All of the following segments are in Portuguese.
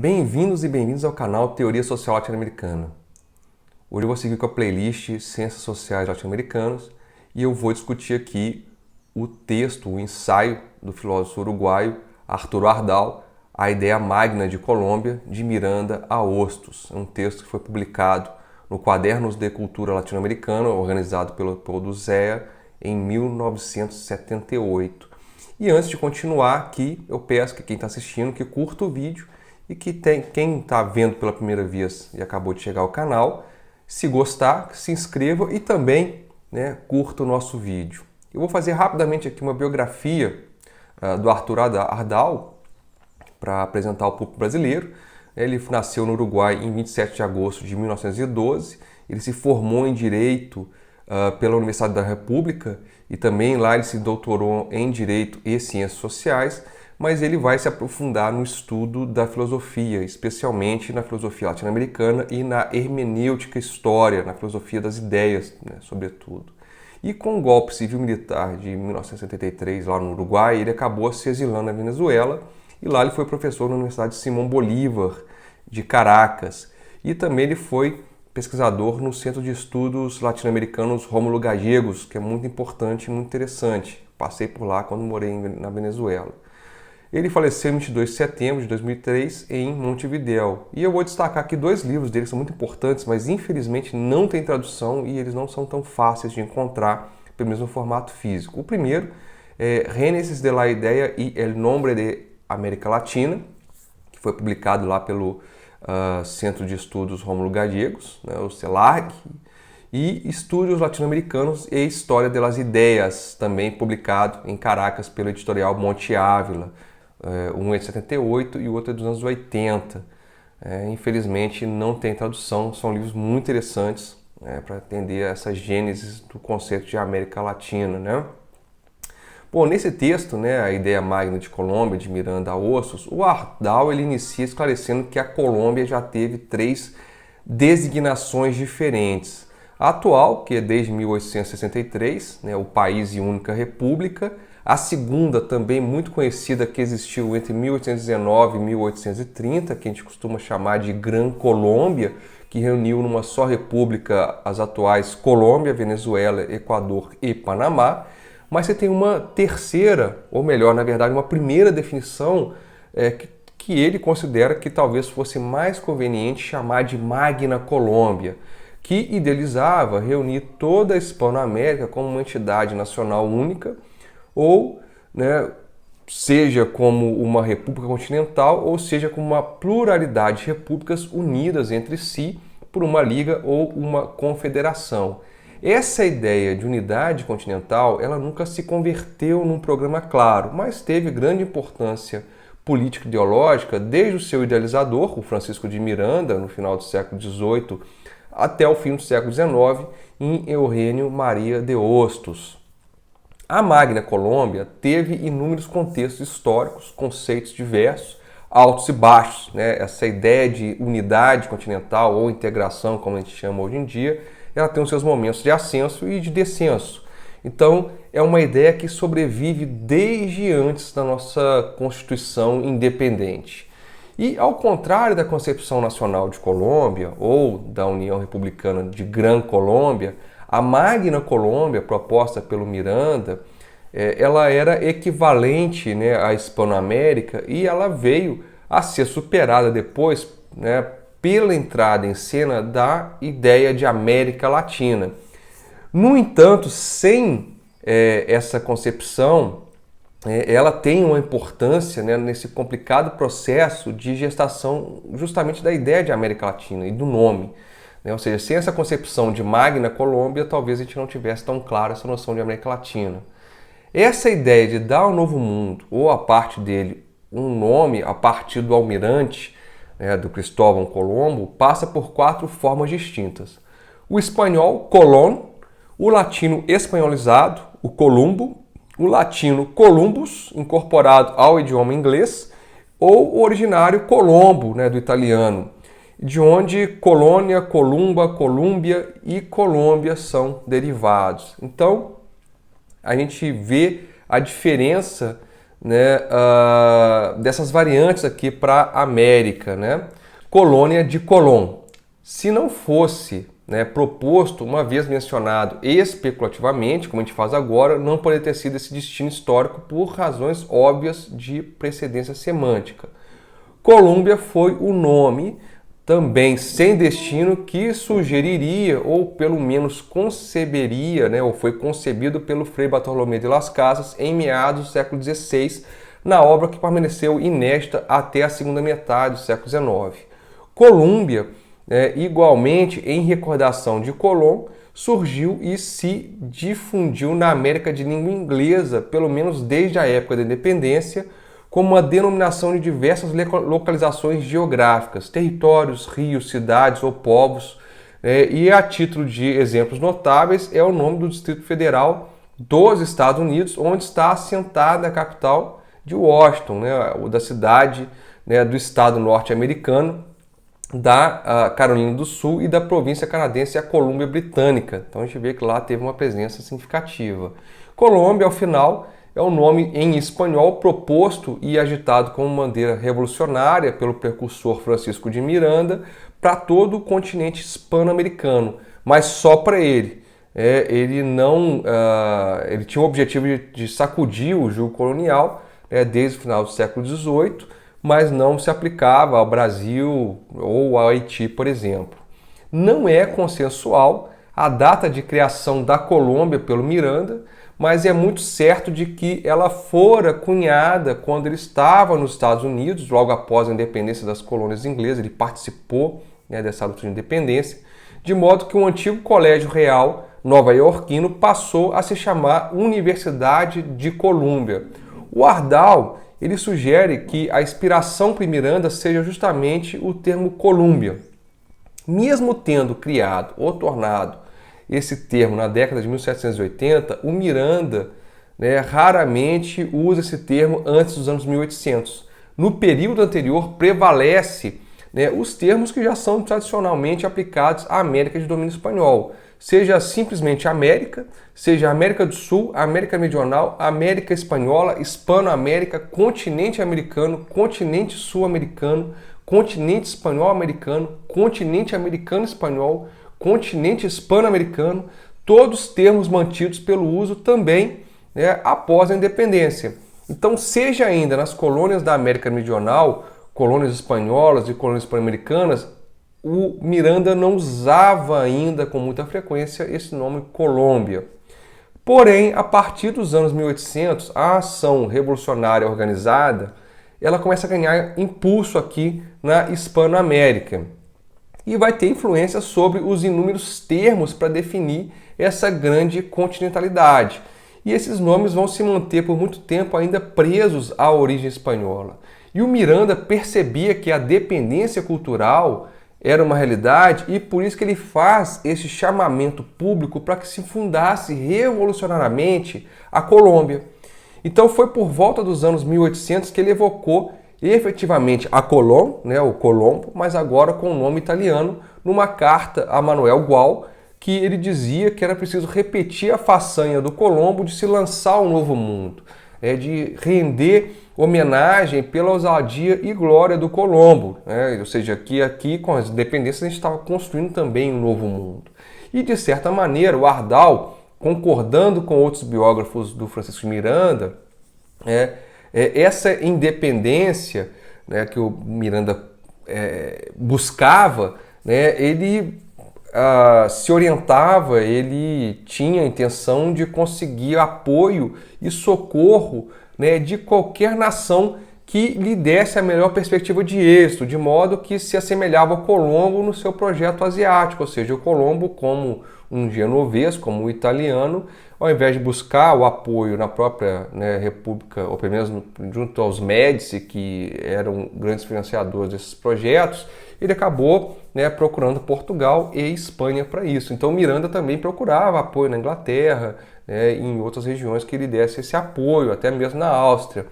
Bem-vindos e bem-vindos ao canal Teoria Social Latino-Americana. Hoje eu vou seguir com a playlist Ciências Sociais Latino-Americanas e eu vou discutir aqui o texto, o ensaio do filósofo uruguaio Arturo Ardal, A Ideia Magna de Colômbia, de Miranda a Hostos. É um texto que foi publicado no Quadernos de Cultura Latino-Americana, organizado pelo Leopoldo Zea, em 1978. E antes de continuar aqui, eu peço que quem está assistindo que curta o vídeo e que quem está vendo pela primeira vez e acabou de chegar ao canal, se gostar, se inscreva e também curta o nosso vídeo. Eu vou fazer rapidamente aqui uma biografia do Arturo Ardal para apresentar ao público brasileiro. Ele nasceu no Uruguai em 27 de agosto de 1912, ele se formou em Direito pela Universidade da República e também lá ele se doutorou em Direito e Ciências Sociais, mas ele vai se aprofundar no estudo da filosofia, especialmente na filosofia latino-americana e na hermenêutica história, na filosofia das ideias, sobretudo. E com o golpe civil-militar de 1973 lá no Uruguai, ele acabou se exilando na Venezuela e lá ele foi professor na Universidade Simón Bolívar de Caracas e também ele foi pesquisador no Centro de Estudos Latino-Americanos Rómulo Gallegos, que é muito importante e muito interessante. Passei por lá quando morei na Venezuela. Ele faleceu em 22 de setembro de 2003 em Montevidéu. E eu vou destacar aqui dois livros dele que são muito importantes, mas infelizmente não tem tradução e eles não são tão fáceis de encontrar, pelo menos no formato físico. O primeiro é Génesis de la Idea y el Nombre de América Latina, que foi publicado lá pelo Centro de Estudos Rómulo Gallegos, o CELARG, e Estudos Latino-Americanos e História das Ideias, também publicado em Caracas pelo editorial Monte Ávila. Um é de 78 e o outro é dos anos 80. Infelizmente não tem tradução, são livros muito interessantes para entender essa gênese do conceito de América Latina. Bom, nesse texto, A Ideia Magna de Colômbia, de Miranda a Hostos, o Ardal ele inicia esclarecendo que a Colômbia já teve 3 designações diferentes. A atual, que é desde 1863, o país e única república. A segunda, também muito conhecida, que existiu entre 1819 e 1830, que a gente costuma chamar de Gran Colômbia, que reuniu numa só república as atuais Colômbia, Venezuela, Equador e Panamá. Mas você tem uma terceira, ou melhor, na verdade, uma primeira definição que ele considera que talvez fosse mais conveniente chamar de Magna Colômbia, que idealizava reunir toda a Hispanoamérica como uma entidade nacional única, ou seja como uma república continental, ou seja como uma pluralidade de repúblicas unidas entre si por uma liga ou uma confederação. Essa ideia de unidade continental, ela nunca se converteu num programa claro, mas teve grande importância político-ideológica desde o seu idealizador, o Francisco de Miranda, no final do século XVIII, até o fim do século XIX, em Eugênio Maria de Hostos. A Magna Colômbia teve inúmeros contextos históricos, conceitos diversos, altos e baixos. Essa ideia de unidade continental ou integração, como a gente chama hoje em dia, ela tem os seus momentos de ascenso e de descenso. Então, é uma ideia que sobrevive desde antes da nossa Constituição independente. E, ao contrário da concepção nacional de Colômbia ou da União Republicana de Gran Colômbia, a Magna Colômbia, proposta pelo Miranda, ela era equivalente à Hispanoamérica e ela veio a ser superada depois pela entrada em cena da ideia de América Latina. No entanto, sem essa concepção, ela tem uma importância nesse complicado processo de gestação justamente da ideia de América Latina e do nome. Ou seja, sem essa concepção de Magna Colômbia, talvez a gente não tivesse tão clara essa noção de América Latina. Essa ideia de dar ao Novo Mundo, ou a parte dele, um nome a partir do almirante, do Cristóvão Colombo, passa por 4 formas distintas. O espanhol, Colón, o latino espanholizado, o Columbo, o latino Columbus, incorporado ao idioma inglês, ou o originário Colombo, do italiano, de onde colônia, columba, colúmbia e Colômbia são derivados. Então, a gente vê a diferença né, dessas variantes aqui para a América, né? Colônia de Colón. Se não fosse, né, proposto, uma vez mencionado especulativamente, como a gente faz agora, não poderia ter sido esse destino histórico por razões óbvias de precedência semântica. Colômbia foi o nome, também sem destino, que sugeriria, ou pelo menos conceberia, né, ou foi concebido pelo Frei Bartolomé de Las Casas em meados do século XVI, na obra que permaneceu inédita até a segunda metade do século XIX. Colômbia, igualmente em recordação de Colón, surgiu e se difundiu na América de língua inglesa, pelo menos desde a época da independência, como uma denominação de diversas localizações geográficas, territórios, rios, cidades ou povos. E a título de exemplos notáveis é o nome do Distrito Federal dos Estados Unidos, onde está assentada a capital de Washington, ou da cidade, do estado norte-americano, da Carolina do Sul e da província canadense, a Colômbia Britânica. Então a gente vê que lá teve uma presença significativa. Colômbia, ao final, é o nome em espanhol proposto e agitado como bandeira revolucionária pelo precursor Francisco de Miranda para todo o continente hispano-americano, mas só para ele. Ele tinha o objetivo de sacudir o jugo colonial desde o final do século XVIII, mas não se aplicava ao Brasil ou ao Haiti, por exemplo. Não é consensual a data de criação da Colômbia pelo Miranda, mas é muito certo de que ela fora cunhada quando ele estava nos Estados Unidos, logo após a independência das colônias inglesas. Ele participou dessa luta de independência, de modo que o antigo Colégio Real nova-iorquino passou a se chamar Universidade de Colômbia. O Ardal ele sugere que a inspiração para Miranda seja justamente o termo Colômbia. Mesmo tendo criado ou tornado esse termo na década de 1780, o Miranda raramente usa esse termo antes dos anos 1800. No período anterior prevalece os termos que já são tradicionalmente aplicados à América de domínio espanhol, seja simplesmente América, seja América do Sul, América Meridional, América Espanhola, Hispano-América, continente americano, continente sul-americano, continente espanhol-americano, continente americano-espanhol, continente hispano-americano, todos termos mantidos pelo uso também após a independência. Então, seja ainda nas colônias da América Meridional, colônias espanholas e colônias hispano-americanas, o Miranda não usava ainda com muita frequência esse nome Colômbia. Porém, a partir dos anos 1800, a ação revolucionária organizada ela começa a ganhar impulso aqui na Hispano-América e vai ter influência sobre os inúmeros termos para definir essa grande continentalidade. E esses nomes vão se manter por muito tempo ainda presos à origem espanhola. E o Miranda percebia que a dependência cultural era uma realidade e por isso que ele faz esse chamamento público para que se fundasse revolucionariamente a Colômbia. Então foi por volta dos anos 1800 que ele evocou efetivamente a Colón, o Colombo, mas agora com o nome italiano, numa carta a Manuel Gual, que ele dizia que era preciso repetir a façanha do Colombo de se lançar ao novo mundo, de render homenagem pela ousadia e glória do Colombo, ou seja, que aqui com as independências a gente estava construindo também um novo mundo. E de certa maneira o Ardal, concordando com outros biógrafos do Francisco Miranda, essa independência que o Miranda buscava, ele se orientava, ele tinha a intenção de conseguir apoio e socorro de qualquer nação que lhe desse a melhor perspectiva de êxito, de modo que se assemelhava ao Colombo no seu projeto asiático, ou seja, o Colombo como um genovês, como um italiano, ao invés de buscar o apoio na própria república, ou pelo menos junto aos Médici, que eram grandes financiadores desses projetos, ele acabou procurando Portugal e Espanha para isso. Então Miranda também procurava apoio na Inglaterra, em outras regiões que ele desse esse apoio, até mesmo na Áustria.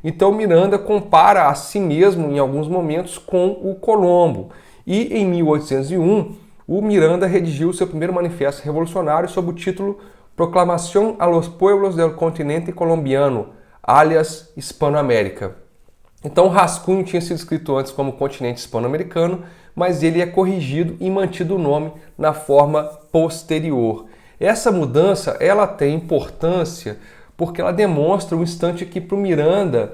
Então Miranda compara a si mesmo em alguns momentos com o Colombo. E em 1801, o Miranda redigiu seu primeiro manifesto revolucionário sob o título Proclamación a los pueblos del continente colombiano, alias Hispanoamérica. Então o rascunho tinha sido escrito antes como continente hispano-americano, mas ele é corrigido e mantido o nome na forma posterior. Essa mudança ela tem importância porque ela demonstra um instante que para o Miranda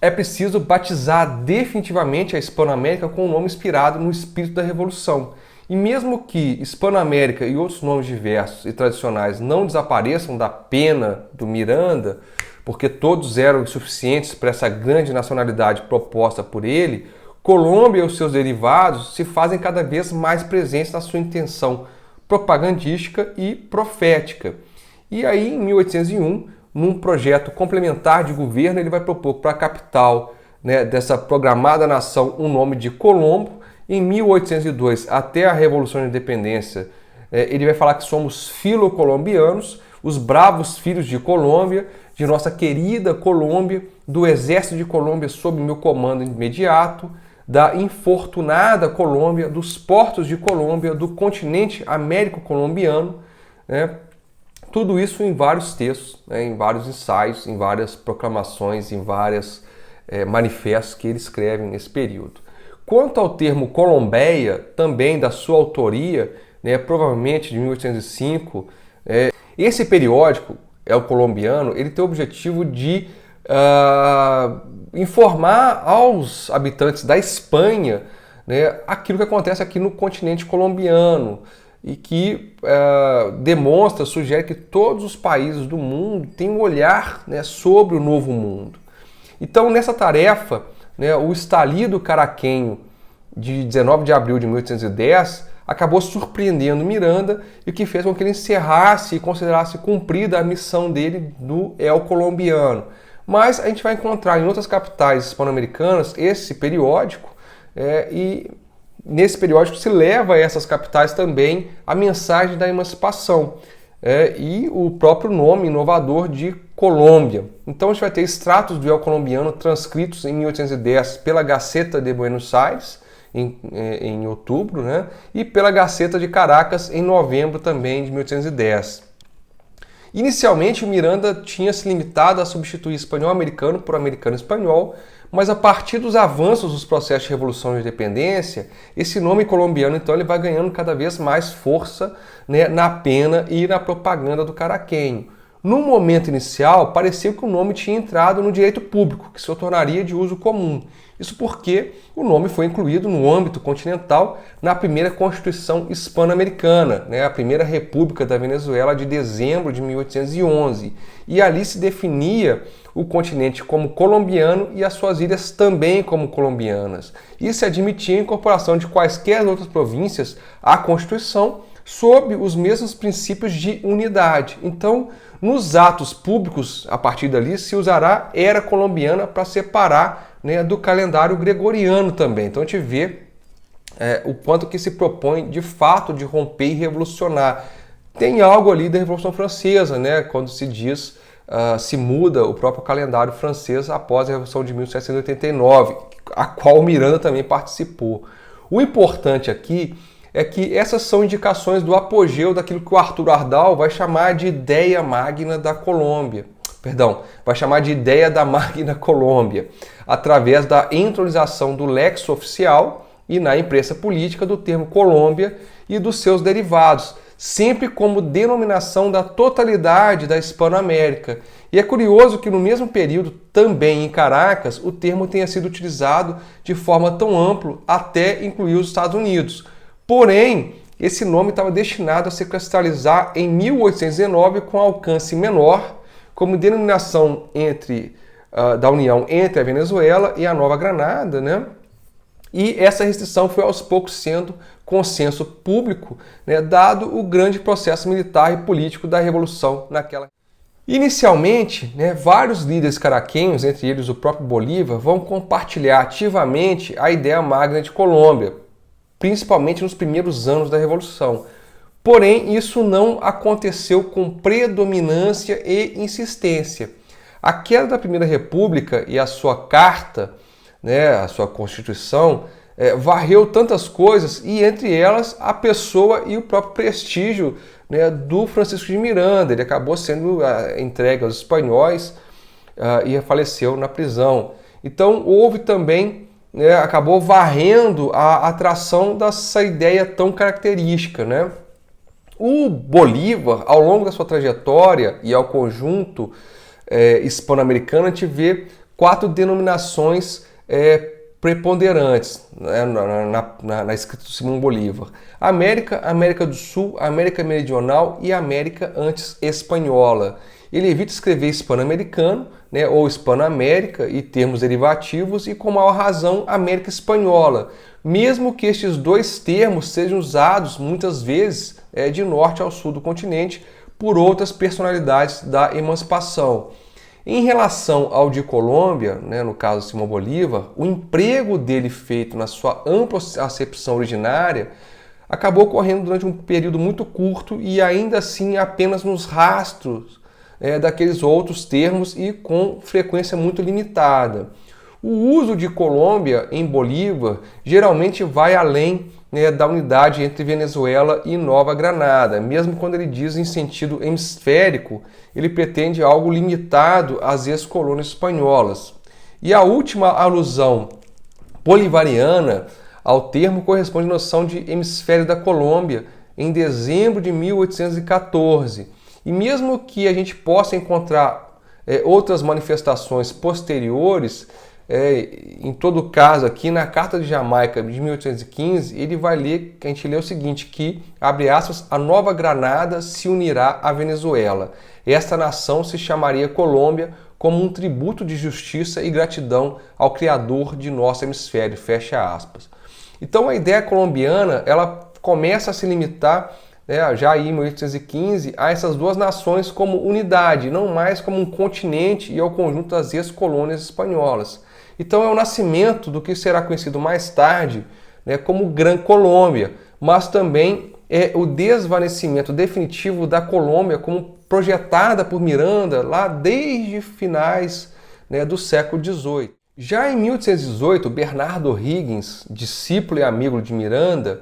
é preciso batizar definitivamente a Hispanoamérica com um nome inspirado no espírito da Revolução. E mesmo que Hispanoamérica e outros nomes diversos e tradicionais não desapareçam da pena do Miranda, porque todos eram insuficientes para essa grande nacionalidade proposta por ele, Colômbia e os seus derivados se fazem cada vez mais presentes na sua intenção propagandística e profética. E aí, em 1801, num projeto complementar de governo, ele vai propor para a capital, né, dessa programada nação um nome de Colombo. Em 1802, até a Revolução de Independência, ele vai falar que somos filo-colombianos, os bravos filhos de Colômbia, de nossa querida Colômbia, do exército de Colômbia sob meu comando imediato, da infortunada Colômbia, dos portos de Colômbia, do continente américo-colombiano, né? Tudo isso em vários textos, né? Em vários ensaios, em várias proclamações, em vários manifestos que ele escreve nesse período. Quanto ao termo Colombeia, também da sua autoria, né, provavelmente de 1805, esse periódico, o Colombiano, ele tem o objetivo de informar aos habitantes da Espanha, né, aquilo que acontece aqui no continente colombiano e que demonstra, sugere que todos os países do mundo têm um olhar, né, sobre o novo mundo. Então, nessa tarefa, né, o estalido caraquenho de 19 de abril de 1810 acabou surpreendendo Miranda e o que fez com que ele encerrasse e considerasse cumprida a missão dele no El Colombiano. Mas a gente vai encontrar em outras capitais hispano-americanas esse periódico e nesse periódico se leva a essas capitais também a mensagem da emancipação e o próprio nome inovador de Colômbia. Então a gente vai ter extratos do El Colombiano transcritos em 1810 pela Gaceta de Buenos Aires, em outubro, né? E pela Gaceta de Caracas em novembro também de 1810. Inicialmente, o Miranda tinha se limitado a substituir espanhol-americano por americano-espanhol, mas a partir dos avanços dos processos de revolução e independência, esse nome colombiano então ele vai ganhando cada vez mais força, né, na pena e na propaganda do caraquenho. No momento inicial, pareceu que o nome tinha entrado no direito público, que se tornaria de uso comum. Isso porque o nome foi incluído no âmbito continental na primeira Constituição hispano-americana, né, a primeira República da Venezuela de dezembro de 1811. E ali se definia o continente como colombiano e as suas ilhas também como colombianas. E se admitia a incorporação de quaisquer outras províncias à Constituição sob os mesmos princípios de unidade. Então, nos atos públicos, a partir dali, se usará era colombiana para separar, né, do calendário gregoriano também. Então a gente vê o quanto que se propõe de fato de romper e revolucionar. Tem algo ali da Revolução Francesa, né, quando se diz, se muda o próprio calendário francês após a Revolução de 1789, a qual o Miranda também participou. O importante aqui é que essas são indicações do apogeu daquilo que o Arthur Ardal vai chamar de ideia magna da Colômbia. Vai chamar de ideia da Magna Colômbia, através da entronização do lexo oficial e na imprensa política do termo Colômbia e dos seus derivados, sempre como denominação da totalidade da Hispanoamérica. E é curioso que no mesmo período, também em Caracas, o termo tenha sido utilizado de forma tão ampla até incluir os Estados Unidos. Porém, esse nome estava destinado a se cristalizar em 1819 com alcance menor, como denominação da união entre a Venezuela e a Nova Granada, né? E essa restrição foi aos poucos sendo consenso público, né, dado o grande processo militar e político da Revolução naquela. Inicialmente, né, vários líderes caraquenhos, entre eles o próprio Bolívar, vão compartilhar ativamente a ideia magna de Colômbia, principalmente nos primeiros anos da Revolução. Porém, isso não aconteceu com predominância e insistência. A queda da Primeira República e a sua carta, né, a sua Constituição, varreu tantas coisas e, entre elas, a pessoa e o próprio prestígio, né, do Francisco de Miranda. Ele acabou sendo entregue aos espanhóis e faleceu na prisão. Então houve também, acabou varrendo a atração dessa ideia tão característica, né? O Bolívar, ao longo da sua trajetória e ao conjunto hispano-americano, a gente vê 4 denominações preponderantes, né, na escrita do Simão Bolívar: América, América do Sul, América Meridional e América antes espanhola. Ele evita escrever hispano-americano, né, ou hispano-américa e termos derivativos, e com maior razão América espanhola, mesmo que estes 2 termos sejam usados muitas vezes de norte ao sul do continente por outras personalidades da emancipação. Em relação ao de Colômbia, né, no caso Simão Bolívar, o emprego dele feito na sua ampla acepção originária acabou ocorrendo durante um período muito curto e ainda assim apenas nos rastros daqueles outros termos e com frequência muito limitada. O uso de Colômbia em Bolívar geralmente vai além da unidade entre Venezuela e Nova Granada. Mesmo quando ele diz em sentido hemisférico, ele pretende algo limitado às ex-colônias espanholas. E a última alusão bolivariana ao termo corresponde à noção de hemisfério da Colômbia, em dezembro de 1814. E mesmo que a gente possa encontrar outras manifestações posteriores, em todo caso, aqui na Carta de Jamaica de 1815, ele vai ler, a gente lê o seguinte, que, abre aspas, a Nova Granada se unirá à Venezuela. Esta nação se chamaria Colômbia como um tributo de justiça e gratidão ao Criador de nosso hemisfério, fecha aspas. Então a ideia colombiana, ela começa a se limitar, já em 1815, a essas 2 nações como unidade, não mais como um continente e ao conjunto das ex-colônias espanholas. Então é o nascimento do que será conhecido mais tarde como Gran Colômbia, mas também é o desvanecimento definitivo da Colômbia como projetada por Miranda lá desde finais do século XVIII. Já em 1818, Bernardo O'Higgins, discípulo e amigo de Miranda,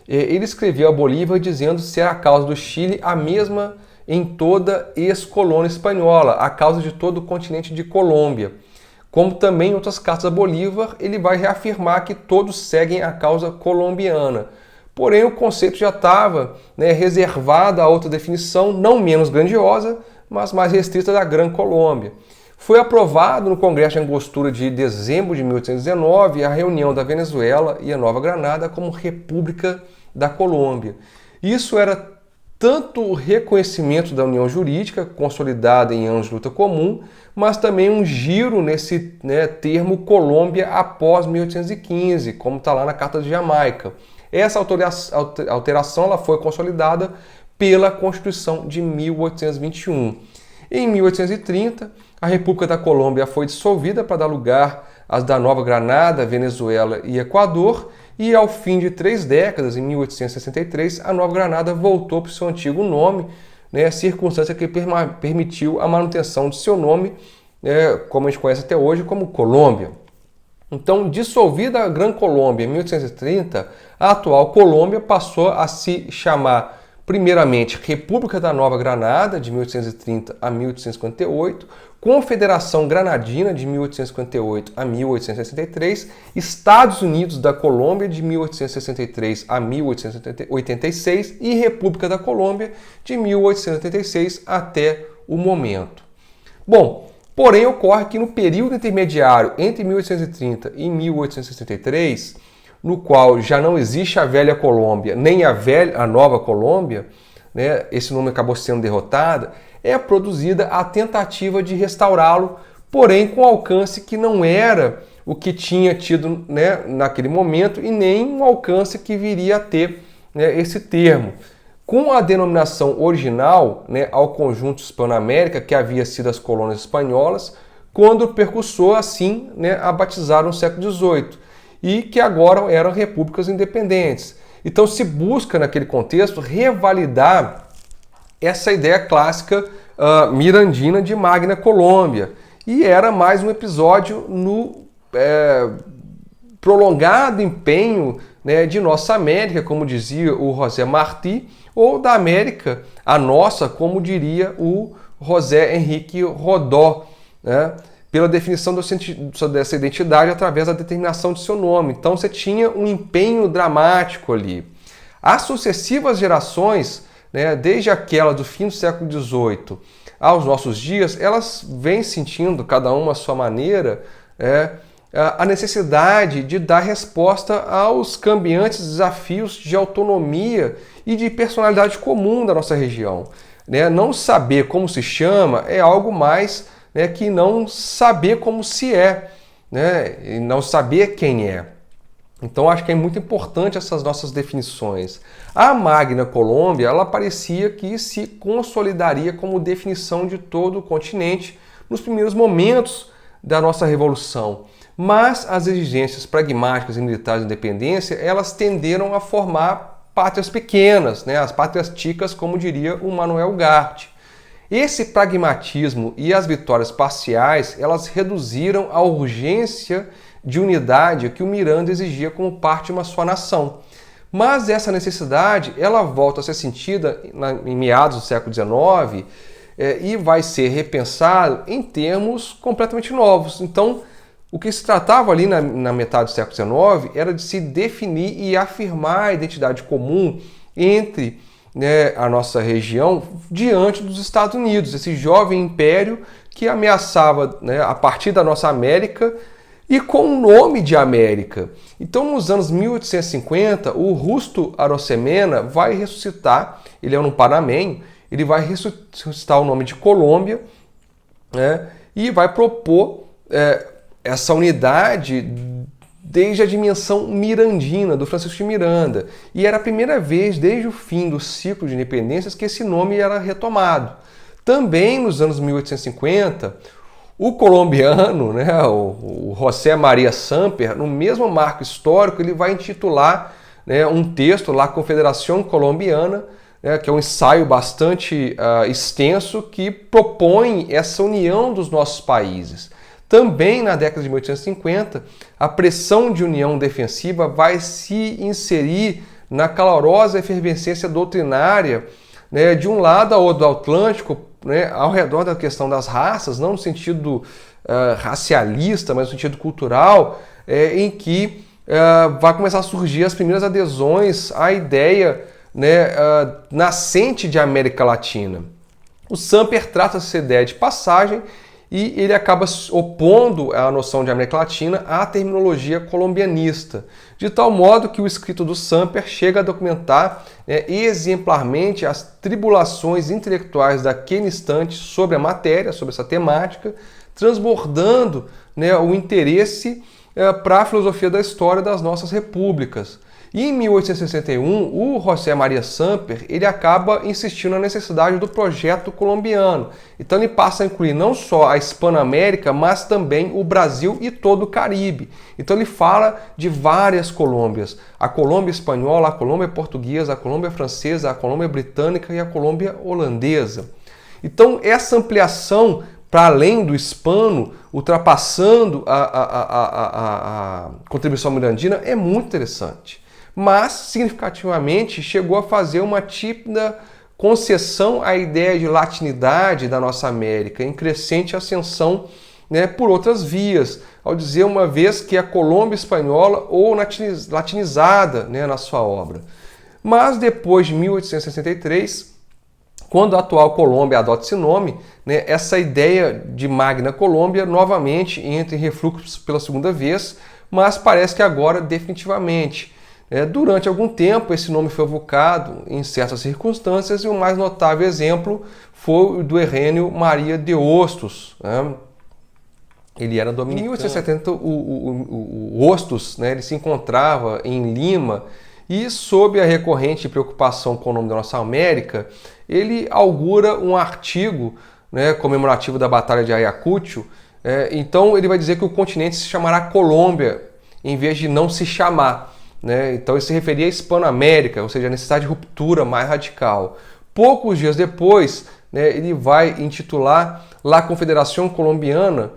ele escreveu a Bolívar dizendo ser a causa do Chile a mesma em toda ex-colônia espanhola, a causa de todo o continente de Colômbia. Como também em outras cartas a Bolívar, ele vai reafirmar que todos seguem a causa colombiana. Porém, o conceito já estava reservado a outra definição, não menos grandiosa, mas mais restrita, da Gran Colômbia. Foi aprovado no Congresso de Angostura de dezembro de 1819 a reunião da Venezuela e a Nova Granada como República da Colômbia. Isso era tanto o reconhecimento da união jurídica, consolidada em anos de luta comum, mas também um giro nesse termo Colômbia após 1815, como está lá na Carta de Jamaica. Essa alteração ela foi consolidada pela Constituição de 1821. Em 1830, a República da Colômbia foi dissolvida para dar lugar às da Nova Granada, Venezuela e Equador, e ao fim de 3 décadas, em 1863, a Nova Granada voltou para o seu antigo nome, circunstância que permitiu a manutenção de seu nome, como a gente conhece até hoje, como Colômbia. Então, dissolvida a Gran Colômbia em 1830, a atual Colômbia passou a se chamar, primeiramente, República da Nova Granada, de 1830 a 1858, Confederação Granadina, de 1858 a 1863, Estados Unidos da Colômbia, de 1863 a 1886 e República da Colômbia, de 1886 até o momento. Bom, porém ocorre que no período intermediário entre 1830 e 1863, no qual já não existe a velha Colômbia, nem a nova Colômbia, esse nome acabou sendo derrotada, é produzida a tentativa de restaurá-lo, porém com alcance que não era o que tinha tido naquele momento e nem um alcance que viria a ter esse termo. Com a denominação original ao conjunto Hispano-América, que havia sido as colônias espanholas, quando percussou assim a batizar no século XVIII, e que agora eram repúblicas independentes. Então se busca naquele contexto revalidar essa ideia clássica mirandina de Magna Colômbia. E era mais um episódio no prolongado empenho de nossa América, como dizia o José Martí, ou da América, a nossa, como diria o José Henrique Rodó, né, pela definição dessa identidade através da determinação de seu nome. Então você tinha um empenho dramático ali. As sucessivas gerações, né, desde aquela do fim do século XVIII aos nossos dias, elas vêm sentindo, cada uma à sua maneira, a necessidade de dar resposta aos cambiantes desafios de autonomia e de personalidade comum da nossa região. Não saber como se chama é algo mais que não saber como se é, e não saber quem é. Então acho que é muito importante essas nossas definições. A Magna Colômbia, ela parecia que se consolidaria como definição de todo o continente nos primeiros momentos da nossa revolução. Mas as exigências pragmáticas e militares de independência, elas tenderam a formar pátrias pequenas, as pátrias ticas, como diria o Manuel Ugarte. Esse pragmatismo e as vitórias parciais, elas reduziram a urgência de unidade que o Miranda exigia como parte de uma só nação. Mas essa necessidade, ela volta a ser sentida em meados do século XIX e vai ser repensado em termos completamente novos. Então, o que se tratava ali na metade do século XIX era de se definir e afirmar a identidade comum entre a nossa região diante dos Estados Unidos, esse jovem império que ameaçava a partir da nossa América e com o nome de América. Então, nos anos 1850, o Justo Arosemena vai ressuscitar, ele é um panamenho, ele vai ressuscitar o nome de Colômbia e vai propor essa unidade desde a dimensão mirandina, do Francisco de Miranda. E era a primeira vez, desde o fim do ciclo de independências, que esse nome era retomado. Também nos anos 1850, o colombiano, o José Maria Samper, no mesmo marco histórico, ele vai intitular um texto, La Confederación Colombiana, que é um ensaio bastante extenso que propõe essa união dos nossos países. Também na década de 1850, a pressão de união defensiva vai se inserir na calorosa efervescência doutrinária de um lado ao outro do Atlântico, ao redor da questão das raças, não no sentido racialista, mas no sentido cultural, em que vai começar a surgir as primeiras adesões à ideia nascente de América Latina. O Samper trata essa ideia de passagem e ele acaba opondo a noção de América Latina à terminologia colombianista, de tal modo que o escrito do Samper chega a documentar exemplarmente as tribulações intelectuais daquele instante sobre a matéria, sobre essa temática, transbordando o interesse para a filosofia da história das nossas repúblicas. E em 1861, o José Maria Samper ele acaba insistindo na necessidade do projeto colombiano. Então ele passa a incluir não só a Hispanoamérica, mas também o Brasil e todo o Caribe. Então ele fala de várias Colômbias. A Colômbia espanhola, a Colômbia portuguesa, a Colômbia francesa, a Colômbia britânica e a Colômbia holandesa. Então essa ampliação para além do hispano, ultrapassando a contribuição mirandina, é muito interessante. Mas, significativamente, chegou a fazer uma típida concessão à ideia de latinidade da nossa América, em crescente ascensão por outras vias, ao dizer uma vez que a Colômbia espanhola ou latinizada na sua obra. Mas depois de 1863, quando a atual Colômbia adota esse nome, essa ideia de Magna Colômbia novamente entra em refluxo pela segunda vez, mas parece que agora definitivamente. Durante algum tempo, esse nome foi evocado em certas circunstâncias e o mais notável exemplo foi o do Herrênio Maria de Hostos. Ele era dominicano. Em 1870, o Hostos ele se encontrava em Lima e, sob a recorrente preocupação com o nome da nossa América, ele augura um artigo comemorativo da Batalha de Ayacucho. Então, ele vai dizer que o continente se chamará Colômbia, em vez de não se chamar. Então ele se referia à Hispanoamérica, ou seja, a necessidade de ruptura mais radical. Poucos dias depois, ele vai intitular La Confederación Colombiana,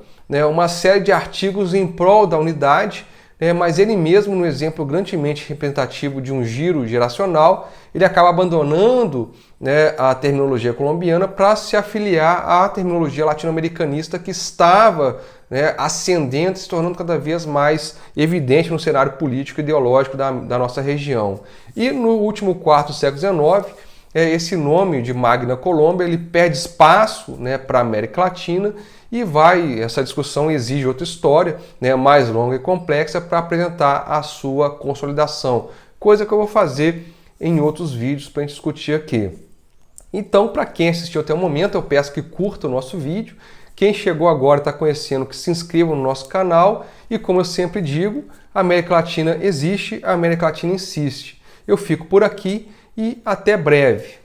uma série de artigos em prol da unidade, mas ele mesmo, no exemplo grandemente representativo de um giro geracional, ele acaba abandonando, né, a terminologia colombiana para se afiliar à terminologia latino-americanista que estava, né, ascendendo, se tornando cada vez mais evidente no cenário político e ideológico da nossa região. E no último quarto do século XIX, esse nome de Magna Colômbia ele perde espaço, né, para a América Latina e essa discussão exige outra história, né, mais longa e complexa para apresentar a sua consolidação, coisa que eu vou fazer em outros vídeos para a gente discutir aqui. Então, para quem assistiu até o momento, eu peço que curta o nosso vídeo. Quem chegou agora e está conhecendo, que se inscreva no nosso canal. E como eu sempre digo, a América Latina existe, a América Latina insiste. Eu fico por aqui e até breve.